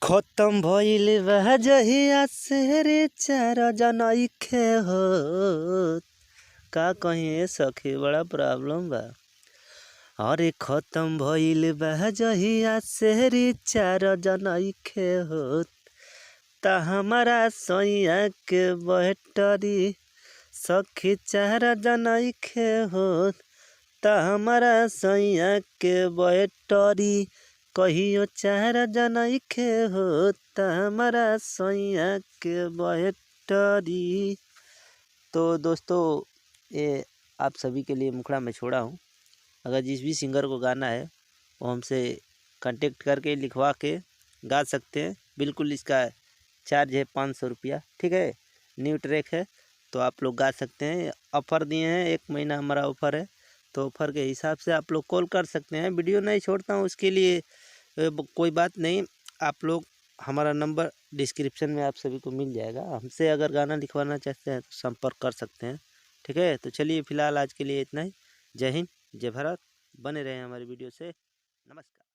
खत्म भइल बा जहिया से रिचार्ज नइखे होत। का कहीं सखी बड़ा प्रॉब्लम बा। अरे खत्म भइल बा जहिया से रिचार्ज नइखे होत। त हमारा सैया के बैटरी सखी चार्ज नइखे होत। त हमारा सैया के बैटरी कहियो चार्ज नइखे होत। त हमारा सैया के बैटरी। तो दोस्तों, ये आप सभी के लिए मुखड़ा में छोड़ा हूँ। अगर जिस भी सिंगर को गाना है वो हमसे कांटेक्ट करके लिखवा के गा सकते हैं। बिल्कुल इसका चार्ज है 500 रुपया, ठीक है। न्यू ट्रैक है तो आप लोग गा सकते हैं। ऑफ़र दिए हैं, 1 महीना हमारा ऑफ़र है, तो ऑफ़र के हिसाब से आप लोग कॉल कर सकते हैं। वीडियो नहीं छोड़ता हूँ उसके लिए कोई बात नहीं। आप लोग हमारा नंबर डिस्क्रिप्शन में आप सभी को मिल जाएगा। हमसे अगर गाना लिखवाना चाहते हैं तो संपर्क कर सकते हैं, ठीक है। तो चलिए फ़िलहाल आज के लिए इतना ही। जय हिंद, जय भारत। बने रहें हमारी वीडियो से। नमस्कार।